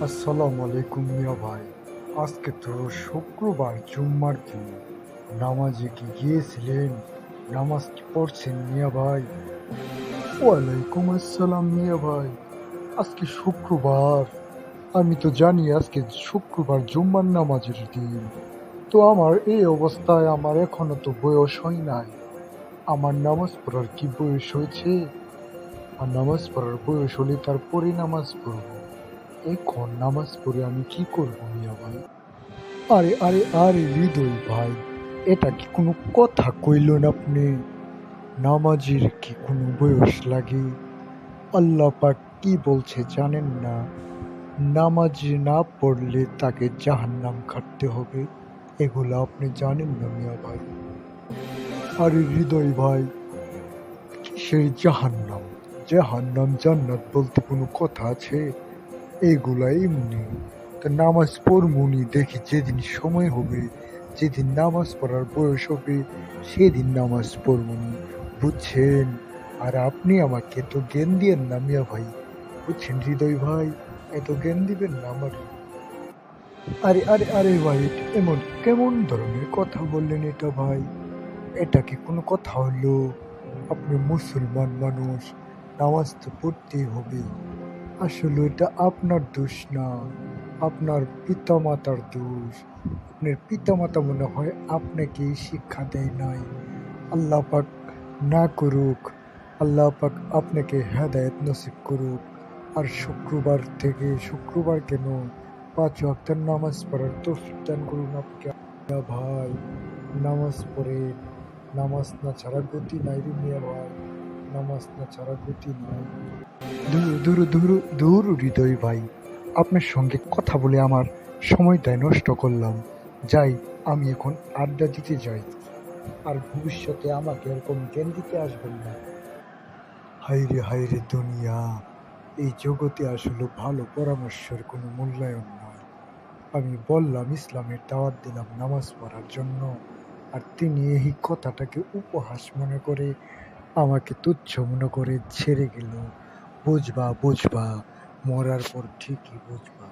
আসসালামু আলাইকুম মিয়া ভাই। আজকে তো শুক্রবার জুম্মার দিন। নামাজে কি গিয়েছিলেন? নামাজ কি পড়ছেন মিয়া ভাই? ওয়ালাইকুম আসসালাম মিয়া ভাই। আজকে শুক্রবার। আমি তো জানি আজকে শুক্রবার জুম্মার নামাজের দিন। তো আমার এই অবস্থায় আমার এখনো তো বয়স হয় নাই। আমার নামাজ পড়ার কি বয়স হয়েছে? আর নামাজ পড়ার বয়স হলে তারপরে নামাজ পড়বো। এখন নামাজ পড়ে আমি কি করবো মিয়া ভাই? আরে আরে আরে হৃদয় ভাই, এটা কি কোনো কথা কইলেন আপনি? নামাজের কি কোনো বয়স লাগে? আল্লাহ পাক কি বলছে জানেন না? নামাজ না পড়লে তাকে জাহান্নাম খাটতে হবে। এগুলো আপনি জানেন না মিয়া ভাই? আরে হৃদয় ভাই, কিসের জাহান্নাম? জাহান্নাম জান্নাত বলতে কোনো কথা আছে? এইগুলা এমনি। তা নামাজ পড়মুনি দেখি, যেদিন সময় হবে, যেদিন নামাজ পড়ার বয়স হবে, সেদিন নামাজ পড়মুনি। বুঝছেন? আর আপনি আমাকে এত জ্ঞান দিয়েন না মিয়া ভাই। বুঝছেন হৃদয় ভাই? এত জ্ঞান দিবেন না আমারে। আরে আরে আরে ভাই, এটা এমন কেমন ধরনের কথা বললেন এটা ভাই? এটা কি কোনো কথা হলো? আপনি মুসলমান মানুষ, নামাজ তো পড়তেই হবে। আসলে এটা আপনার দোষ না, আপনার পিতামাতার দোষ। আপনার পিতামাতা মনে হয় আপনাকে এই শিক্ষা দেয় নাই। আল্লাহ পাক না করুক, আল্লাহ পাক আপনাকে হেদায়েত নসিব করুক। আর শুক্রবার কেন, 5 ওয়াক্তের নামাজ পড়ার তৌফিক দান করুন আপনাকে। ভাই, নামাজ পড়েন। নামাজ না ছাড়া গতি নাই রে মিয়া ভাই। নামাজ না ছাড়া গতি নাই। ধুরু, ধুরু, ধুরু, ধুরু হৃদয় ভাই, আপনার সঙ্গে কথা বলে আমার সময়টাই নষ্ট করলাম। যাই, আমি এখন আড্ডা দিতে যাই। আর ভবিষ্যতে আমাকে এরকম জ্ঞান দিতে আসবেন না। হায়রে দুনিয়া, এই জগতে আসলে ভালো পরামর্শের কোনো মূল্যায়ন নাই। আমি বললাম, ইসলামের দাওয়াত দিলাম নামাজ পড়ার জন্য, আর তিনি এই কথাটাকে উপহাস মনে করে, আমাকে তুচ্ছ মনে করে ছেড়ে গেল। বুঝবা বুঝবা, মরার পর ঠিকই বুঝবা।